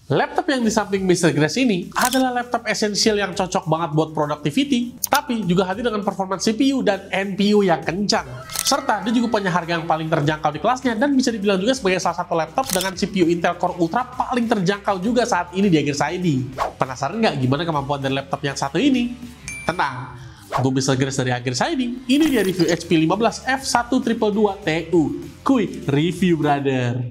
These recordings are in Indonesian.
Laptop yang di samping Mr. Grace ini adalah laptop esensial yang cocok banget buat productivity, tapi juga hadir dengan performance CPU dan NPU yang kencang. Serta dia juga punya harga yang paling terjangkau di kelasnya dan bisa dibilang juga sebagai salah satu laptop dengan CPU Intel Core Ultra paling terjangkau juga saat ini di Aegis ID. Penasaran nggak gimana kemampuan dari laptop yang satu ini? Tenang, gue Mr. Grace dari Aegis ID. Ini dia review HP 15 F1222 TU. Quick review, brother.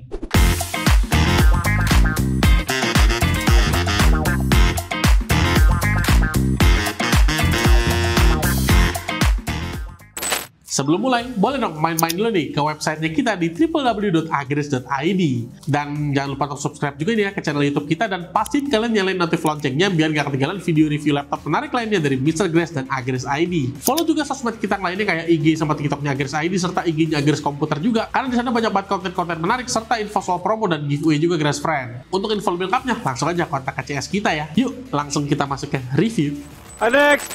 Sebelum mulai, boleh dong main-main dulu nih ke websitenya kita di www.agris.id. Dan jangan lupa untuk subscribe juga nih ya ke channel YouTube kita dan pastiin kalian nyalain notif loncengnya biar gak ketinggalan video review laptop menarik lainnya dari Mr. Grace dan Agris ID. Follow juga sosmed kita lainnya kayak IG sama TikToknya Agris ID serta IG-nya Agris Komputer juga karena di sana banyak banget konten-konten menarik serta info soal promo dan giveaway juga Grace Friend. Untuk info lebih lengkapnya langsung aja kontak ke CS kita ya. Yuk, langsung kita masuk ke review. Next.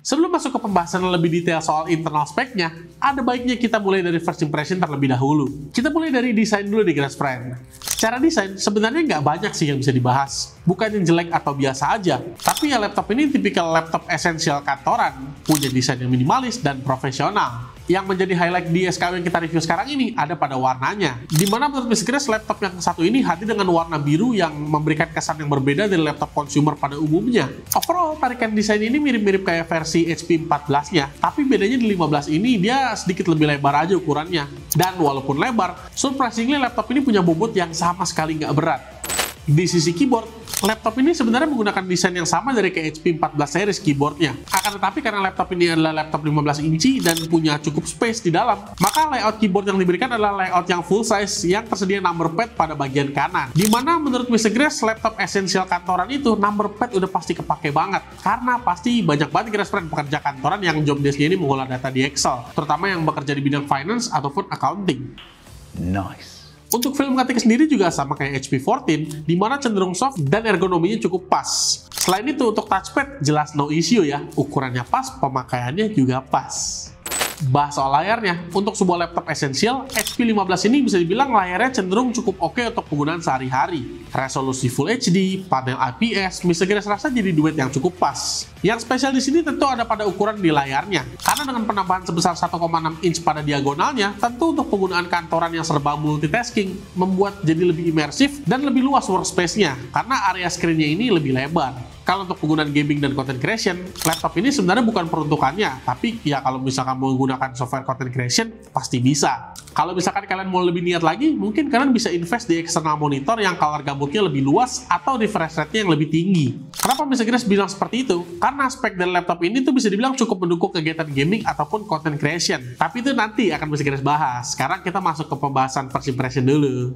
Sebelum masuk ke pembahasan yang lebih detail soal internal speknya, ada baiknya kita mulai dari first impression terlebih dahulu. Kita mulai dari desain dulu di Grace Friend. Secara desain, sebenarnya nggak banyak sih yang bisa dibahas. Bukan yang jelek atau biasa aja. Tapi ya laptop ini tipikal laptop esensial kantoran, punya desain yang minimalis dan profesional. Yang menjadi highlight di SKU yang kita review sekarang ini ada pada warnanya. Dimana menurut Mr. Grace, laptop yang satu ini hadir dengan warna biru yang memberikan kesan yang berbeda dari laptop consumer pada umumnya. Overall, tarikan desain ini mirip-mirip kayak versi HP 14-nya, tapi bedanya di 15 ini dia sedikit lebih lebar aja ukurannya. Dan walaupun lebar, surprisingly laptop ini punya bobot yang sama sekali nggak berat. Di sisi keyboard, laptop ini sebenarnya menggunakan desain yang sama dari kayak HP 14 series keyboardnya. Akan tetapi karena laptop ini adalah laptop 15 inci dan punya cukup space di dalam, maka layout keyboard yang diberikan adalah layout yang full size yang tersedia number pad pada bagian kanan. Dimana menurut Mr. Grace, laptop esensial kantoran itu number pad udah pasti kepake banget. Karena pasti banyak banget Grace Friend pekerja kantoran yang job desk-nya ini mengolah data di Excel, terutama yang bekerja di bidang finance ataupun accounting. Nice. Untuk film ngetik sendiri juga sama kayak HP 14, di mana cenderung soft dan ergonominya cukup pas. Selain itu, untuk touchpad jelas no issue ya, ukurannya pas, pemakaiannya juga pas. Bahas soal layarnya, untuk sebuah laptop esensial, HP 15 ini bisa dibilang layarnya cenderung cukup oke untuk penggunaan sehari-hari. Resolusi Full HD, panel IPS, Mr. Grace rasa jadi duet yang cukup pas. Yang spesial di sini tentu ada pada ukuran di layarnya. Karena dengan penambahan sebesar 1,6 inch pada diagonalnya, tentu untuk penggunaan kantoran yang serba multitasking, membuat jadi lebih imersif dan lebih luas workspace-nya, karena area screen-nya ini lebih lebar. Kalau untuk penggunaan gaming dan content creation, laptop ini sebenarnya bukan peruntukannya, tapi ya kalau misalkan mau menggunakan software content creation, pasti bisa. Kalau misalkan kalian mau lebih niat lagi, mungkin kalian bisa invest di external monitor yang color gamutnya lebih luas atau refresh rate-nya yang lebih tinggi. Kenapa Mr. Grace bilang seperti itu? Karena spek dari laptop ini tuh bisa dibilang cukup mendukung kegiatan gaming ataupun content creation. Tapi itu nanti akan Mr. Grace bahas. Sekarang kita masuk ke pembahasan first impression dulu.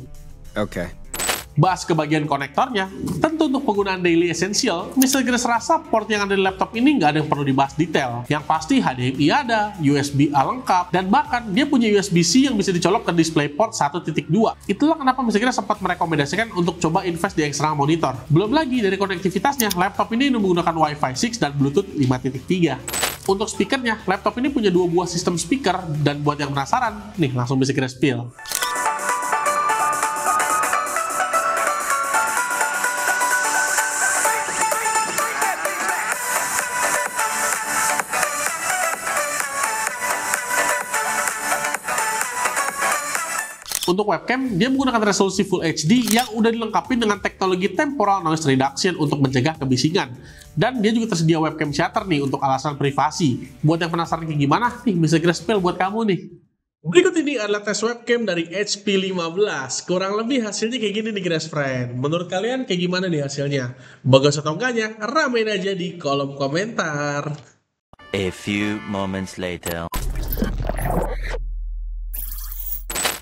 Oke. Bahas ke bagian konektornya, tentu untuk penggunaan daily essential, Mr. Grace rasa port yang ada di laptop ini nggak ada yang perlu dibahas detail. Yang pasti HDMI ada, USB-A lengkap, dan bahkan dia punya USB-C yang bisa dicolok ke DisplayPort 1.2. Itulah kenapa Mr. Grace sempat merekomendasikan untuk coba invest di external monitor. Belum lagi dari konektivitasnya, laptop ini menggunakan Wi-Fi 6 dan Bluetooth 5.3. Untuk speakernya, laptop ini punya dua buah sistem speaker, dan buat yang penasaran, nih langsung Mr. Grace spill. Untuk webcam, dia menggunakan resolusi Full HD yang udah dilengkapi dengan teknologi Temporal Noise Reduction untuk mencegah kebisingan. Dan dia juga tersedia webcam shutter nih untuk alasan privasi. Buat yang penasaran kayak gimana, nih bisa Grace spill buat kamu nih. Berikut ini adalah tes webcam dari HP 15. Kurang lebih hasilnya kayak gini nih Grace Friend. Menurut kalian kayak gimana nih hasilnya? Bagus atau enggaknya? Ramein aja di kolom komentar. A few moments later.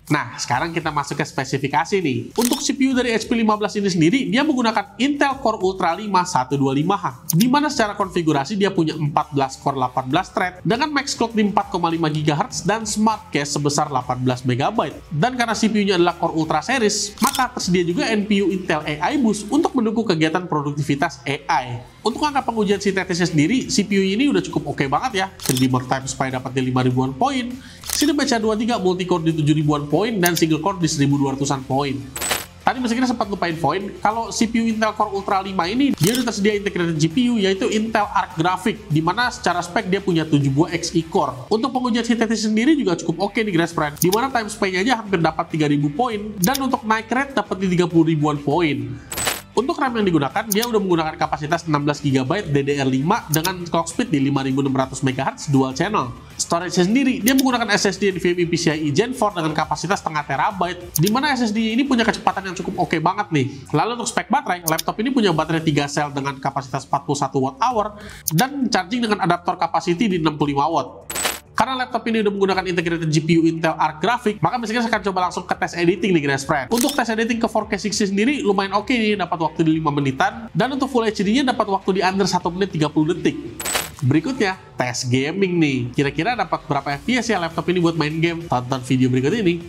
Nah, sekarang kita masuk ke spesifikasi nih. Untuk CPU dari HP 15 ini sendiri, dia menggunakan Intel Core Ultra 5 125H, di mana secara konfigurasi dia punya 14 core 18 thread dengan max clock di 4,5 GHz dan smart cache sebesar 18 MB. Dan karena CPU-nya adalah Core Ultra series, maka tersedia juga NPU Intel AI Boost untuk mendukung kegiatan produktivitas AI. Untuk angka pengujian sintetisnya sendiri, CPU ini udah cukup oke banget ya. 3D Mark Time supaya dapat di 5 ribuan poin, Cinebench 23 multi-core di 7 ribuan poin, dan single core di 1200-an poin. Tadi meski sempat lupain poin, kalau CPU Intel Core Ultra 5 ini, dia udah tersedia integrated GPU, yaitu Intel Arc Graphics, di mana secara spek dia punya 7 buah Xe Core. Untuk pengujian sintetis sendiri juga cukup oke nih Grass Friend, di mana time span-nya aja hampir dapat 3000 poin, dan untuk naik rate dapat di 30 ribuan poin. Untuk RAM yang digunakan, dia udah menggunakan kapasitas 16 GB DDR5 dengan clock speed di 5600 MHz dual channel. Storage sendiri, dia menggunakan SSD NVMe PCIe Gen 4 dengan kapasitas setengah terabyte, di mana SSD ini punya kecepatan yang cukup oke banget nih. Lalu untuk spek baterai, laptop ini punya baterai 3 sel dengan kapasitas 41 Wh dan charging dengan adaptor capacity di 65 Watt. Karena laptop ini udah menggunakan integrated GPU Intel Arc Graphics, maka misalnya saya akan coba langsung ke tes editing nih Grass Friend. Untuk tes editing ke 4K 60 sendiri lumayan oke nih, dapat waktu di 5 menitan, dan untuk Full HD-nya dapat waktu di under 1 menit 30 detik. Berikutnya, tes gaming nih. Kira-kira dapat berapa FPS ya laptop ini buat main game? Tonton video berikut ini.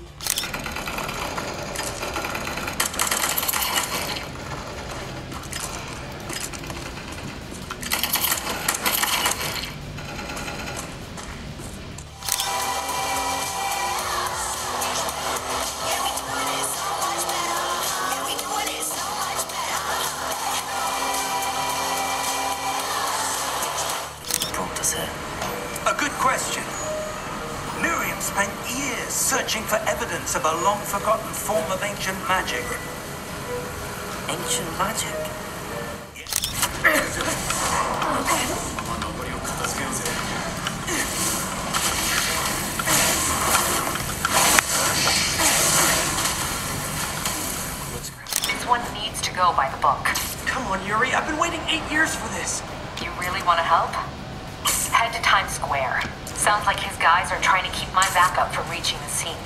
A good question. Miriam spent years searching for evidence of a long-forgotten form of ancient magic. Ancient magic? This one needs to go by the book. Come on, Yuri. I've been waiting 8 years for this. You really want to help? Head to Times Square. Sounds like his guys are trying to keep my backup from reaching the scene.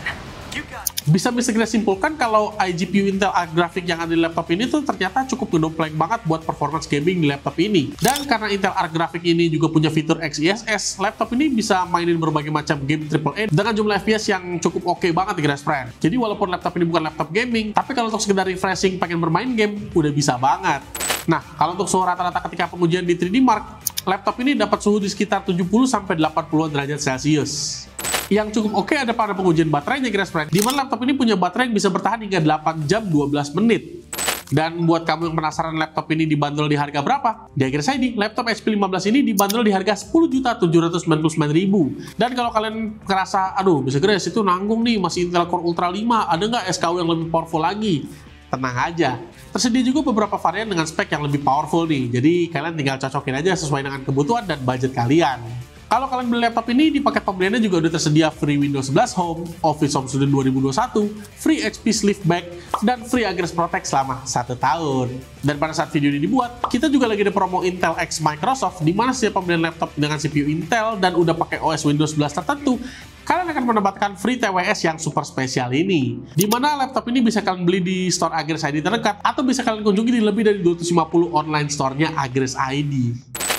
Bisa kita simpulkan kalau iGPU Intel Arc Graphics yang ada di laptop ini tuh ternyata cukup ngedompleng banget buat performance gaming di laptop ini. Dan karena Intel Arc Graphics ini juga punya fitur XeSS, laptop ini bisa mainin berbagai macam game AAA dengan jumlah FPS yang cukup oke banget Grass Friend. Jadi walaupun laptop ini bukan laptop gaming, tapi kalau untuk sekedar refreshing pengen bermain game, udah bisa banget. Nah, kalau untuk suhu rata-rata ketika pengujian di 3D Mark, laptop ini dapat suhu di sekitar 70-80 derajat Celcius. Yang cukup oke ada pada pengujian baterainya Grass Friend, di mana laptop ini punya baterai yang bisa bertahan hingga 8 jam 12 menit. Dan buat kamu yang penasaran laptop ini dibanderol di harga berapa? Di akhir saya nih, laptop HP 15 ini dibanderol di harga 10.799.000. Dan kalau kalian ngerasa, aduh bisa Grass itu nanggung nih, masih Intel Core Ultra 5, ada nggak SKU yang lebih powerful lagi? Tenang aja, tersedia juga beberapa varian dengan spek yang lebih powerful nih, jadi kalian tinggal cocokin aja sesuai dengan kebutuhan dan budget kalian. Kalau kalian beli laptop ini, di paket pembeliannya juga udah tersedia free Windows 11 Home, Office Home Studio 2021, free HP Sleeve Bag, dan free Agres Protect selama 1 tahun. Dan pada saat video ini dibuat, kita juga lagi ada promo Intel X Microsoft, di mana setiap pembelian laptop dengan CPU Intel dan udah pakai OS Windows 11 tertentu, kalian akan mendapatkan free TWS yang super spesial ini. Di mana laptop ini bisa kalian beli di store Agres ID terdekat, atau bisa kalian kunjungi di lebih dari 250 online store-nya Agres ID.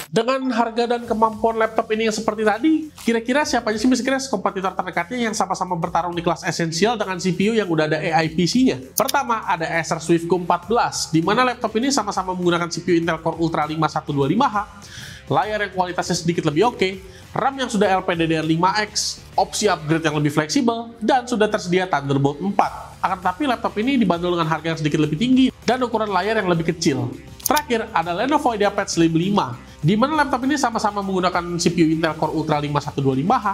Dengan harga dan kemampuan laptop ini yang seperti tadi, kira-kira siapa aja sih misalnya kompetitor terdekatnya yang sama-sama bertarung di kelas esensial dengan CPU yang udah ada AI PC-nya? Pertama, ada Acer SwiftCube 14, di mana laptop ini sama-sama menggunakan CPU Intel Core Ultra 5 125H, layar yang kualitasnya sedikit lebih oke, RAM yang sudah LPDDR5X, opsi upgrade yang lebih fleksibel, dan sudah tersedia Thunderbolt 4. Akan tetapi laptop ini dibanderol dengan harga yang sedikit lebih tinggi dan ukuran layar yang lebih kecil. Terakhir, ada Lenovo IdeaPad Slim 5, di mana laptop ini sama-sama menggunakan CPU Intel Core Ultra 5 125H,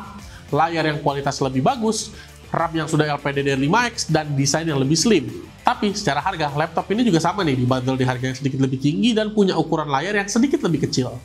layar yang kualitas lebih bagus, RAM yang sudah LPDDR5X, dan desain yang lebih slim. Tapi secara harga, laptop ini juga sama nih, dibanderol di harga yang sedikit lebih tinggi dan punya ukuran layar yang sedikit lebih kecil.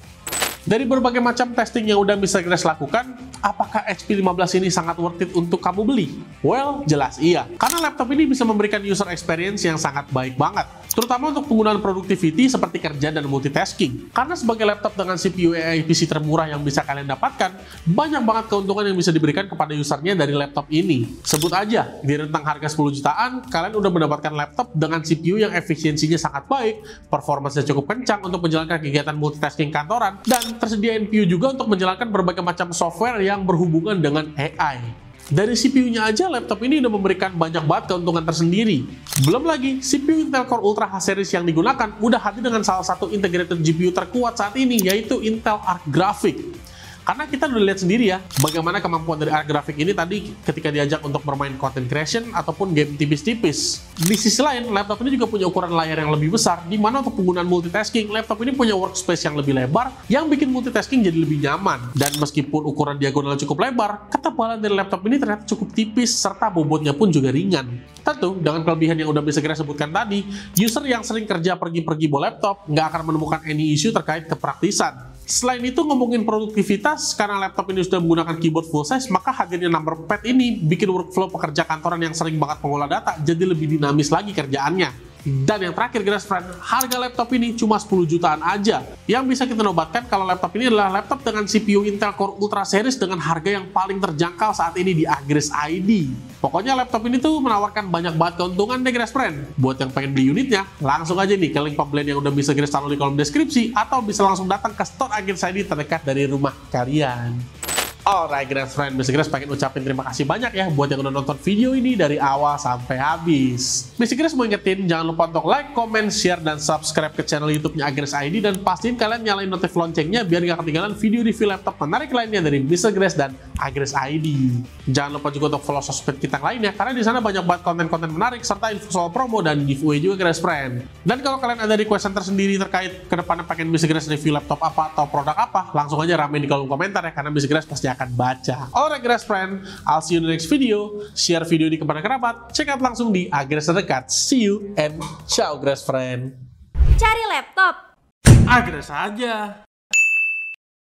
Dari berbagai macam testing yang udah Mr. Grass lakukan, apakah HP 15 ini sangat worth it untuk kamu beli? Well, jelas iya. Karena laptop ini bisa memberikan user experience yang sangat baik banget. Terutama untuk penggunaan productivity seperti kerja dan multitasking. Karena sebagai laptop dengan CPU AI PC termurah yang bisa kalian dapatkan, banyak banget keuntungan yang bisa diberikan kepada usernya dari laptop ini. Sebut aja, di rentang harga 10 jutaan, kalian udah mendapatkan laptop dengan CPU yang efisiensinya sangat baik, performanya cukup kencang untuk menjalankan kegiatan multitasking kantoran, dan tersedia NPU juga untuk menjalankan berbagai macam software yang berhubungan dengan AI. Dari CPU-nya aja, laptop ini udah memberikan banyak banget keuntungan tersendiri. Belum lagi, CPU Intel Core Ultra H series yang digunakan udah hadir dengan salah satu integrated GPU terkuat saat ini, yaitu Intel Arc Graphics. Karena kita udah lihat sendiri ya, bagaimana kemampuan dari Arc Graphics ini tadi ketika diajak untuk bermain content creation ataupun game tipis-tipis. Di sisi lain, laptop ini juga punya ukuran layar yang lebih besar, di mana untuk penggunaan multitasking, laptop ini punya workspace yang lebih lebar, yang bikin multitasking jadi lebih nyaman. Dan meskipun ukuran diagonal cukup lebar, ketebalan dari laptop ini ternyata cukup tipis, serta bobotnya pun juga ringan. Tentu, dengan kelebihan yang udah bisa kita sebutkan tadi, user yang sering kerja pergi-pergi bawa laptop nggak akan menemukan any issue terkait kepraktisan. Selain itu, ngomongin produktivitas, karena laptop ini sudah menggunakan keyboard full size, maka hadirnya number pad ini bikin workflow pekerja kantoran yang sering banget mengolah data jadi lebih dinamis lagi kerjaannya. Dan yang terakhir, guys friend, harga laptop ini cuma 10 jutaan aja. Yang bisa kita nobatkan kalau laptop ini adalah laptop dengan CPU Intel Core Ultra series dengan harga yang paling terjangkau saat ini di Agres ID. Pokoknya laptop ini tuh menawarkan banyak banget keuntungan deh, guys friend. Buat yang pengen beli unitnya, langsung aja nih ke link pembelian yang udah bisa kita taruh di kolom deskripsi, atau bisa langsung datang ke store Agres ID terdekat dari rumah kalian. Alright guys friend, Mr. pengen ucapin terima kasih banyak ya buat yang udah nonton video ini dari awal sampai habis. Mr. mau ingetin, jangan lupa untuk like, comment, share, dan subscribe ke channel YouTube-nya Agres ID, dan pastiin kalian nyalain notif loncengnya biar gak ketinggalan video review laptop menarik lainnya dari Mr. dan Agres ID. Jangan lupa juga untuk follow sosmed kita yang lainnya, karena di sana banyak banget konten-konten menarik serta info soal promo dan giveaway juga guys friend. Dan kalau kalian ada requestan tersendiri terkait kedepannya pengen Mr. review laptop apa atau produk apa, langsung aja ramein di kolom komentar ya, karena Mr. pasti akan baca. Alright guys friend, I'll see you in the next video. Share video ini kepada kerabat, check out langsung di Agres terdekat. See you and ciao guys friend. Cari laptop Agres aja.